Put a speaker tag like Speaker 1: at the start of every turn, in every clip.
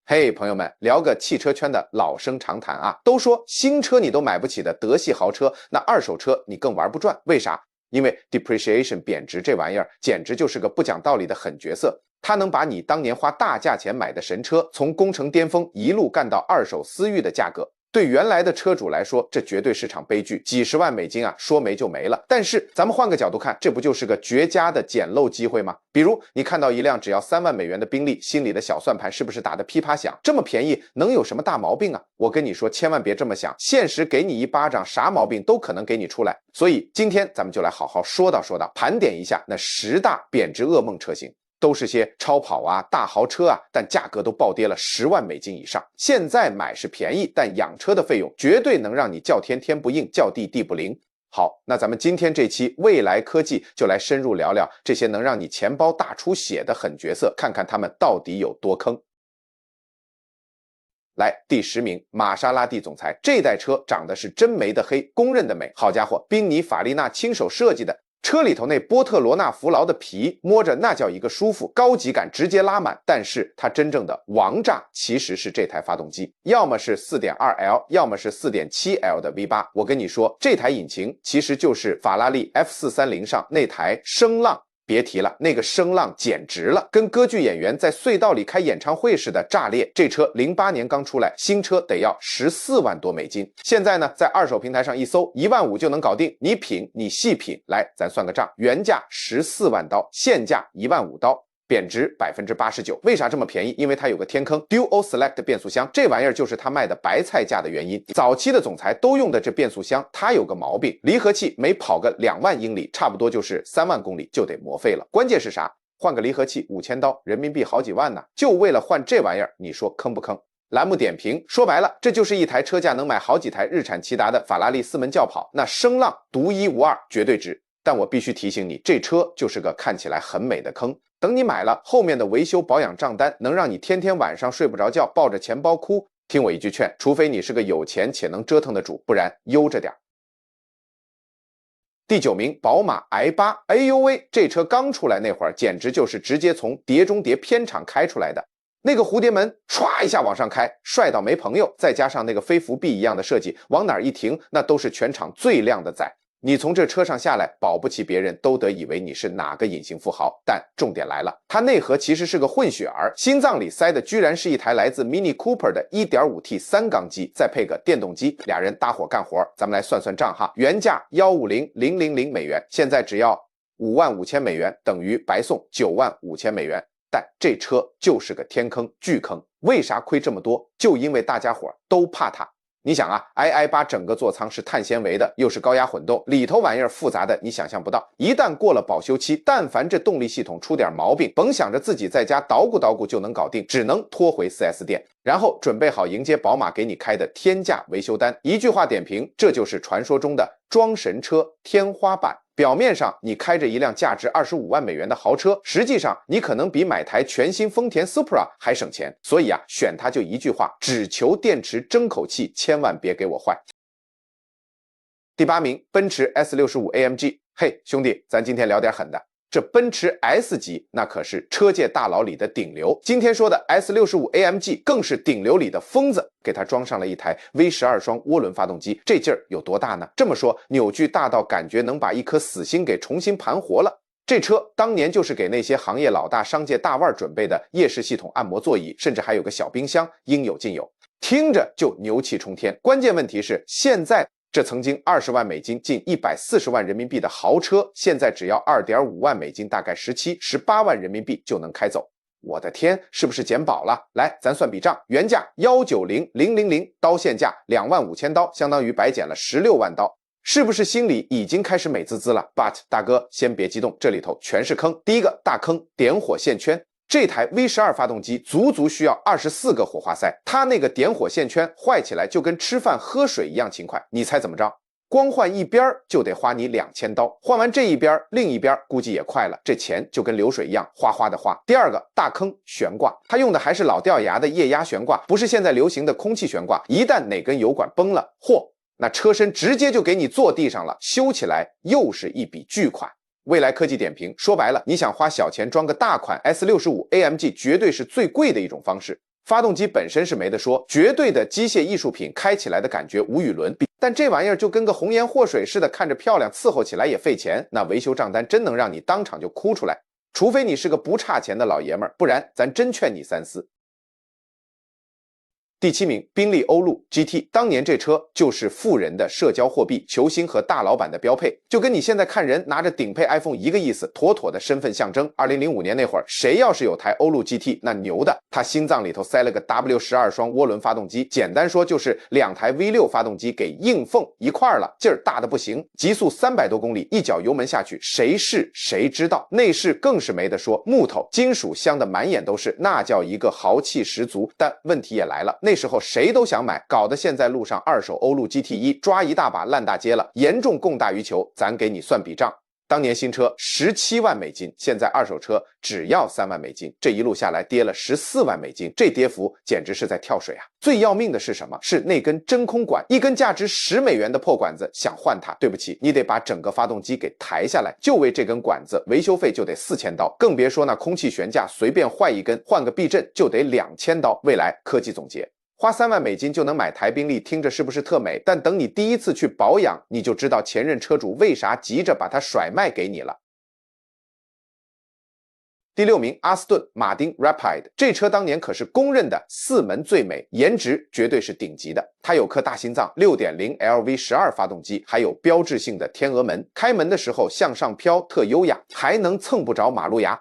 Speaker 1: 嘿，朋友们，聊个汽车圈的老生常谈啊，都说新车你都买不起的德系豪车，那二手车你更玩不转，为啥？因为 depreciation 贬值这玩意儿简直就是个不讲道理的狠角色，它能把你当年花大价钱买的神车，从工程巅峰一路干到二手私域的价格。对原来的车主来说，这绝对是场悲剧，几十万美金啊，说没就没了。但是咱们换个角度看，这不就是个绝佳的捡漏机会吗？比如你看到一辆只要3万美元的宾利，心里的小算盘是不是打得噼啪响？这么便宜，能有什么大毛病啊？我跟你说，千万别这么想，现实给你一巴掌，啥毛病都可能给你出来。所以今天咱们就来好好说道，盘点一下那10大贬值噩梦车型。都是些超跑啊、大豪车啊，但价格都暴跌了10万美金以上。现在买是便宜，但养车的费用绝对能让你叫天天不应，叫地地不灵。好，那咱们今天这期未来科技就来深入聊聊这些能让你钱包大出血的狠角色，看看他们到底有多坑。来，第10名，玛莎拉蒂总裁，这代车长得是真没得黑，公认的美。好家伙，宾尼法利纳亲手设计的。车里头那波特罗纳弗劳的皮摸着那叫一个舒服，高级感直接拉满。但是它真正的王炸其实是这台发动机，要么是 4.2L， 要么是 4.7L 的 V8。我跟你说，这台引擎其实就是法拉利 F430 上那台声浪。别提了，那个声浪简直了，跟歌剧演员在隧道里开演唱会似的炸裂。这车08年刚出来，新车得要14万多美金。现在呢，在二手平台上一搜，1万5就能搞定。你品，你细品，来，咱算个账，原价14万刀，现价1万5刀。贬值89%，为啥这么便宜？因为它有个天坑 Dual Select 变速箱，这玩意儿就是它卖的白菜价的原因。早期的总裁都用的这变速箱，它有个毛病，离合器每跑个2万英里，差不多就是3万公里就得磨废了。关键是啥？换个离合器5000刀，人民币好几万呢，就为了换这玩意儿，你说坑不坑？栏目点评，说白了，这就是一台车价能买好几台日产骐达的法拉利4门轿跑，那声浪独一无二，绝对值。但我必须提醒你，这车就是个看起来很美的坑。等你买了，后面的维修保养账单能让你天天晚上睡不着觉，抱着钱包哭。听我一句劝，除非你是个有钱且能折腾的主，不然悠着点。第9名，宝马 i8， 哎呦喂，这车刚出来那会儿，简直就是直接从碟中谍片场开出来的。那个蝴蝶门唰一下往上开，帅到没朋友，再加上那个飞扶臂一样的设计，往哪儿一停，那都是全场最靓的仔。你从这车上下来，保不齐别人都得以为你是哪个隐形富豪。但重点来了，它内核其实是个混血儿，心脏里塞的居然是一台来自 Mini Cooper 的 1.5T 3缸机，再配个电动机，俩人搭伙干活。咱们来算算账哈，原价150,000美元，现在只要5万5千美元，等于白送9万5千美元。但这车就是个天坑，巨坑。为啥亏这么多？就因为大家伙都怕它。你想啊 ，i8 整个座舱是碳纤维的，又是高压混动，里头玩意儿复杂的你想象不到。一旦过了保修期，但凡这动力系统出点毛病，甭想着自己在家捣鼓捣鼓就能搞定，只能拖回 4S 店，然后准备好迎接宝马给你开的天价维修单。一句话点评，这就是传说中的装神车天花板。表面上你开着一辆价值25万美元的豪车，实际上你可能比买台全新丰田 Supra 还省钱。所以啊，选它就一句话，只求电池争口气，千万别给我坏。第8名，奔驰 S65 AMG。嘿，兄弟，咱今天聊点狠的。这奔驰 S 级那可是车界大佬里的顶流，今天说的 S65 AMG 更是顶流里的疯子，给它装上了一台 V12 双涡轮发动机，这劲儿有多大呢？这么说，扭矩大到感觉能把一颗死心给重新盘活了。这车当年就是给那些行业老大、商界大腕准备的夜视系统按摩座椅，甚至还有个小冰箱，应有尽有，听着就牛气冲天。关键问题是，现在这曾经20万美金近140万人民币的豪车，现在只要2.5万美金，大概17、18万人民币就能开走。我的天，是不是捡宝了？来，咱算笔账，原价190,000刀，现价2万5千刀，相当于白捡了16万刀。是不是心里已经开始美滋滋了 ？But 大哥先别激动，这里头全是坑。第一个大坑，点火线圈。这台 V12 发动机足足需要24个火花塞，它那个点火线圈坏起来就跟吃饭喝水一样勤快。你猜怎么着？光换一边就得花你2000刀，换完这一边，另一边估计也快了，这钱就跟流水一样哗哗的花。第二个大坑，悬挂，它用的还是老掉牙的液压悬挂，不是现在流行的空气悬挂。一旦哪根油管崩了，嚯，那车身直接就给你坐地上了，修起来又是一笔巨款。未来科技点评，说白了，你想花小钱装个大款 S65 AMG 绝对是最贵的一种方式。发动机本身是没得说，绝对的机械艺术品，开起来的感觉无与伦比。但这玩意儿就跟个红颜祸水似的，看着漂亮，伺候起来也费钱，那维修账单真能让你当场就哭出来。除非你是个不差钱的老爷们儿，不然咱真劝你三思。第7名，宾利欧陆 GT， 当年这车就是富人的社交货币、球星和大老板的标配，就跟你现在看人拿着顶配 iPhone 一个意思，妥妥的身份象征。2005年那会儿，谁要是有台欧陆 GT， 那牛的，他心脏里头塞了个 W12 双涡轮发动机，简单说就是2台 V6 发动机给硬缝一块了，劲儿大的不行，极速300多公里，一脚油门下去，谁是谁知道。内饰更是没得说，木头、金属镶的满眼都是，那叫一个豪气十足。但问题也来了，那时候谁都想买，搞得现在路上二手欧陆 GT1 抓一大把烂大街了，严重供大于求。咱给你算笔账，当年新车17万美金，现在二手车只要3万美金，这一路下来跌了14万美金，这跌幅简直是在跳水啊！最要命的是什么？是那根真空管，一根价值10美元的破管子，想换它，对不起，你得把整个发动机给抬下来，就为这根管子，维修费就得4000刀，更别说那空气悬架随便换一根，换个避震就得2000刀。未来科技总结。花3万美金就能买台宾利，听着是不是特美？但等你第一次去保养，你就知道前任车主为啥急着把它甩卖给你了。第6名，阿斯顿马丁 Rapide， 这车当年可是公认的4门最美，颜值绝对是顶级的。它有颗大心脏 6.0 LV12 发动机，还有标志性的天鹅门，开门的时候向上飘，特优雅，还能蹭不着马路牙。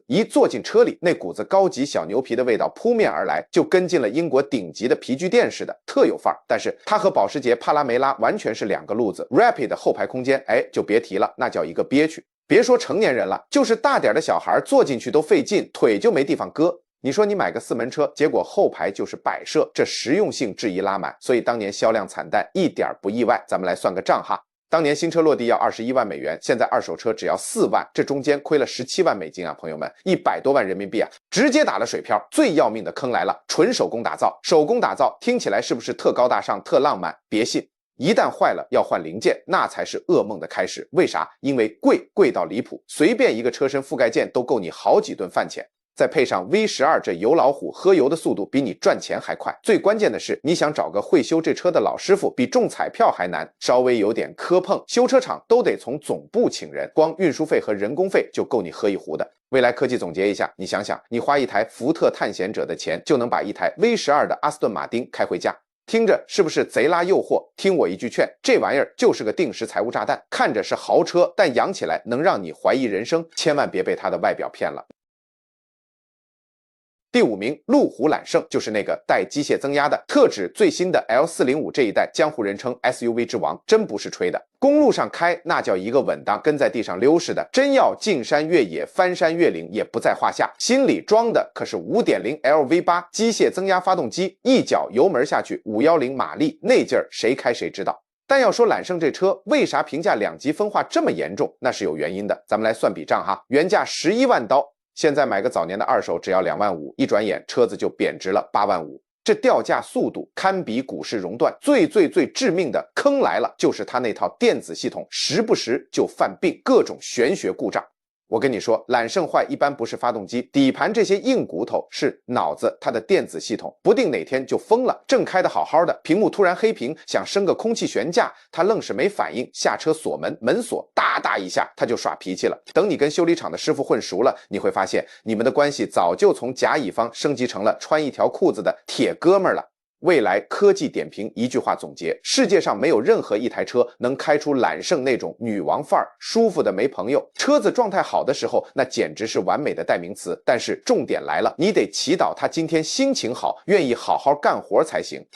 Speaker 1: 一坐进车里，那股子高级小牛皮的味道扑面而来，就跟进了英国顶级的皮具店似的，特有范儿。但是它和保时捷帕拉梅拉完全是两个路子。Rapid 的后排空间，就别提了，那叫一个憋屈。别说成年人了，就是大点的小孩坐进去都费劲，腿就没地方搁。你说你买个4门车，结果后排就是摆设，这实用性质疑拉满，所以当年销量惨淡，一点不意外。咱们来算个账哈。当年新车落地要21万美元，现在二手车只要4万，这中间亏了17万美金啊，朋友们，100多万人民币啊，直接打了水漂。最要命的坑来了，纯手工打造，手工打造听起来是不是特高大上、特浪漫？别信，一旦坏了要换零件，那才是噩梦的开始。为啥？因为贵到离谱，随便一个车身覆盖件都够你好几顿饭钱。再配上 V12 这油老虎，喝油的速度比你赚钱还快。最关键的是，你想找个会修这车的老师傅，比中彩票还难。稍微有点磕碰，修车厂都得从总部请人，光运输费和人工费就够你喝一壶的。未来科技总结一下，你想想，你花一台福特探险者的钱，就能把一台 V12 的阿斯顿马丁开回家。听着是不是贼拉诱惑？听我一句劝，这玩意儿就是个定时财务炸弹。看着是豪车，但养起来能让你怀疑人生，千万别被它的外表骗了。第5名，路虎揽胜，就是那个带机械增压的，特指最新的 L405 这一代，江湖人称 SUV 之王，真不是吹的。公路上开那叫一个稳当，跟在地上溜似的，真要进山越野、翻山越岭也不在话下。心里装的可是 5.0 LV8 机械增压发动机，一脚油门下去510马力，那劲儿谁开谁知道。但要说揽胜这车为啥评价两极分化这么严重，那是有原因的。咱们来算笔账哈，原价11万刀。现在买个早年的二手只要2万5，一转眼车子就贬值了8万5，这掉价速度堪比股市熔断。最致命的坑来了，就是它那套电子系统时不时就犯病，各种玄学故障。我跟你说，揽胜坏一般不是发动机、底盘这些硬骨头，是脑子，它的电子系统不定哪天就疯了。正开得好好的，屏幕突然黑屏，想升个空气悬架，它愣是没反应，下车锁门，门锁哒一下，它就耍脾气了。等你跟修理厂的师傅混熟了，你会发现你们的关系早就从甲乙方升级成了穿一条裤子的铁哥们儿了。未来科技点评一句话总结：世界上没有任何一台车能开出揽胜那种女王范儿，舒服的没朋友。车子状态好的时候，那简直是完美的代名词。但是重点来了，你得祈祷他今天心情好，愿意好好干活才行。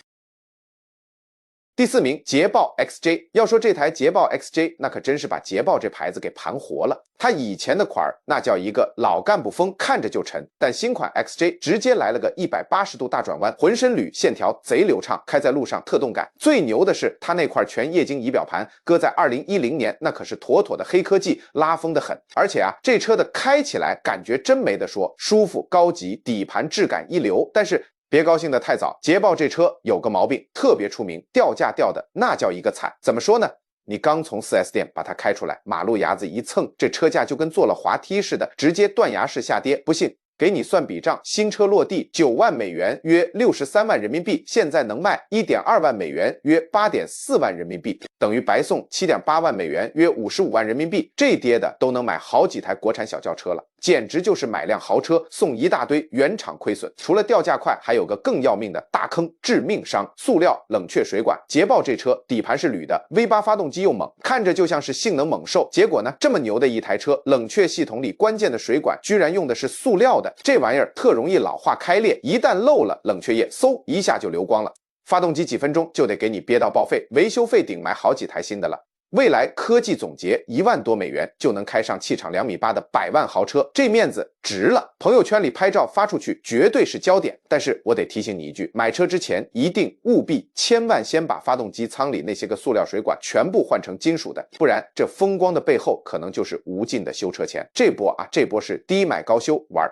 Speaker 1: 第4名，捷豹 XJ。要说这台捷豹 XJ， 那可真是把捷豹这牌子给盘活了。它以前的款那叫一个老干部风，看着就沉，但新款 XJ 直接来了个180度大转弯，浑身铝，线条贼流畅，开在路上特动感。最牛的是它那块全液晶仪表盘，搁在2010年那可是妥妥的黑科技，拉风的很。而且这车的开起来感觉真没得说，舒服高级，底盘质感一流。但是别高兴得太早，捷豹这车有个毛病，特别出名，掉价掉的那叫一个惨。怎么说呢？你刚从 4S 店把它开出来，马路牙子一蹭，这车架就跟坐了滑梯似的，直接断崖式下跌。不信给你算笔账，新车落地9万美元，约63万人民币，现在能卖1.2万美元，约8.4万人民币，等于白送7.8万美元，约55万人民币。这跌的都能买好几台国产小轿车了，简直就是买辆豪车送一大堆原厂亏损。除了掉价快，还有个更要命的大坑，致命伤：塑料冷却水管。捷豹这车底盘是铝的 ，V8 发动机又猛，看着就像是性能猛兽，结果呢，这么牛的一台车，冷却系统里关键的水管居然用的是塑料的，这玩意儿特容易老化开裂，一旦漏了，冷却液嗖一下就流光了。发动机几分钟就得给你憋到报废，维修费顶买好几台新的了。未来科技总结1万多美元就能开上气场2.8米的100万豪车，这面子值了。朋友圈里拍照发出去绝对是焦点，但是我得提醒你一句，买车之前一定务必千万先把发动机舱里那些个塑料水管全部换成金属的，不然这风光的背后可能就是无尽的修车钱。这波是低买高修玩。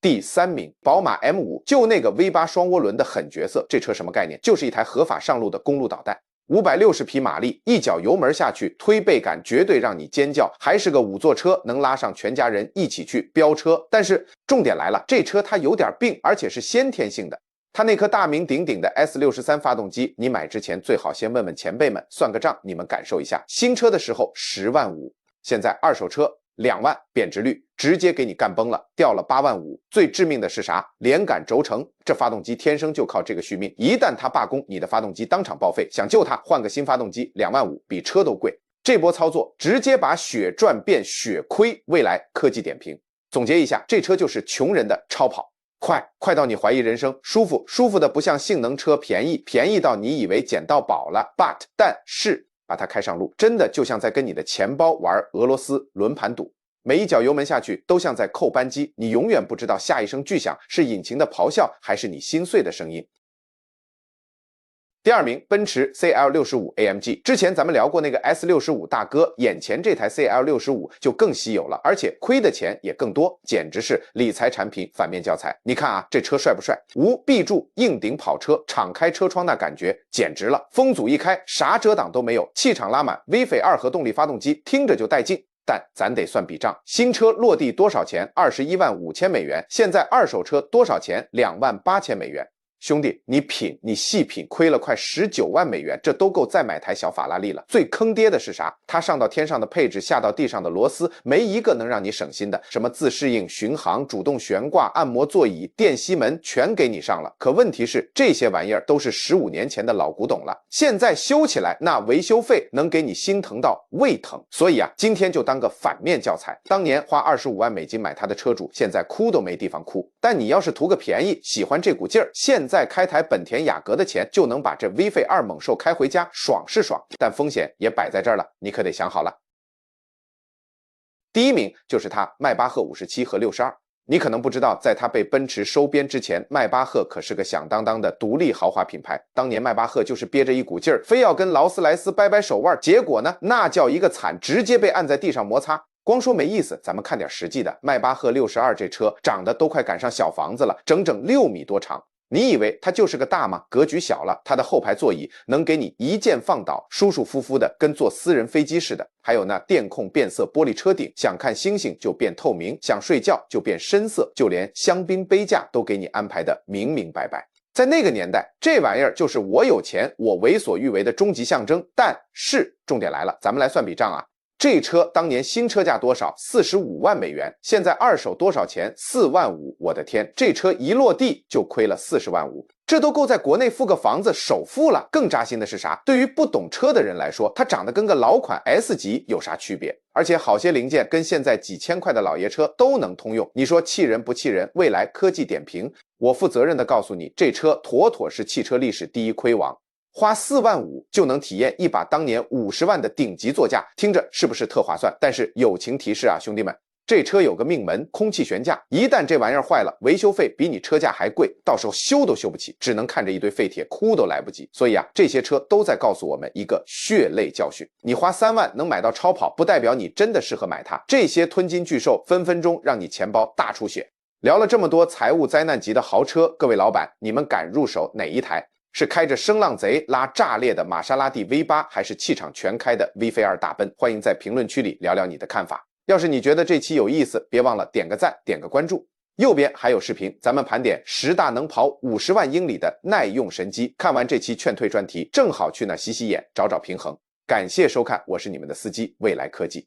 Speaker 1: 第3名，宝马 M5， 就那个 V8 双涡轮的狠角色，这车什么概念？就是一台合法上路的公路导弹。560匹马力，一脚油门下去，推背感绝对让你尖叫，还是个5座车，能拉上全家人一起去飙车。但是重点来了，这车它有点病，而且是先天性的。它那颗大名鼎鼎的 S63 发动机，你买之前最好先问问前辈们，算个账，你们感受一下。新车的时候10万5，现在二手车2万，贬值率直接给你干崩了，掉了8万5。最致命的是啥？连杆轴承，这发动机天生就靠这个续命，一旦它罢工，你的发动机当场报废，想救它换个新发动机2万5，比车都贵。这波操作直接把血赚变血亏。未来科技点评总结一下，这车就是穷人的超跑，快到你怀疑人生，舒服的不像性能车便宜到你以为捡到宝了。但是把它开上路，真的就像在跟你的钱包玩俄罗斯轮盘赌，每一脚油门下去都像在扣扳机，你永远不知道下一声巨响是引擎的咆哮还是你心碎的声音。第2名，奔驰 CL65 AMG。之前咱们聊过那个 S65 大哥，眼前这台 CL65 就更稀有了，而且亏的钱也更多，简直是理财产品反面教材。你看啊，这车帅不帅？无 B 柱硬顶跑车，敞开车窗那感觉简直了，风阻一开，啥遮挡都没有，气场拉满 ，V8 2核动力发动机听着就带劲。但咱得算笔账，新车落地多少钱？21万5千美元，现在二手车多少钱？2万8千美元。兄弟，你细品，亏了快19万美元，这都够再买台小法拉利了。最坑爹的是啥？它上到天上的配置，下到地上的螺丝，没一个能让你省心的。什么自适应巡航、主动悬挂、按摩座椅、电吸门，全给你上了。可问题是，这些玩意儿都是15年前的老古董了，现在修起来，那维修费能给你心疼到胃疼。所以啊，今天就当个反面教材。当年花25万美金买它的车主，现在哭都没地方哭。但你要是图个便宜，喜欢这股劲儿，现在开台本田雅阁的钱就能把这 V8 2猛兽开回家，爽是爽，但风险也摆在这儿了，你可得想好了。第1名就是它迈巴赫57和62。你可能不知道，在它被奔驰收编之前，迈巴赫可是个响当当的独立豪华品牌。当年迈巴赫就是憋着一股劲儿，非要跟劳斯莱斯掰掰手腕，结果呢，那叫一个惨，直接被按在地上摩擦。光说没意思，咱们看点实际的。迈巴赫62这车长得都快赶上小房子了，整整6米多长。你以为它就是个大吗？格局小了，它的后排座椅能给你一键放倒，舒舒服服的，跟坐私人飞机似的。还有那电控变色玻璃车顶，想看星星就变透明，想睡觉就变深色，就连香槟杯架都给你安排的明明白白。在那个年代，这玩意儿就是我有钱，我为所欲为的终极象征。但是重点来了，咱们来算笔账啊。这车当年新车价多少？45万美元，现在二手多少钱？4万5。我的天，这车一落地就亏了40万5，这都够在国内付个房子首付了。更扎心的是啥？对于不懂车的人来说，它长得跟个老款 S 级有啥区别？而且好些零件跟现在几千块的老爷车都能通用，你说气人不气人？未来科技点评，我负责任的告诉你，这车妥妥是汽车历史第一亏王。花4万5就能体验一把当年50万的顶级座驾，听着是不是特划算？但是友情提示啊，兄弟们，这车有个命门，空气悬架，一旦这玩意儿坏了，维修费比你车价还贵，到时候修都修不起，只能看着一堆废铁，哭都来不及。所以啊，这些车都在告诉我们一个血泪教训：你花3万能买到超跑，不代表你真的适合买它。这些吞金巨兽分分钟让你钱包大出血。聊了这么多财务灾难级的豪车，各位老板，你们敢入手哪一台？是开着声浪贼拉炸裂的玛莎拉蒂 V8，还是气场全开的 V8 2大奔？欢迎在评论区里聊聊你的看法。要是你觉得这期有意思，别忘了点个赞，点个关注。右边还有视频，咱们盘点10大能跑50万英里的耐用神机。看完这期劝退专题，正好去那洗洗眼，找找平衡。感谢收看，我是你们的司机未来科技。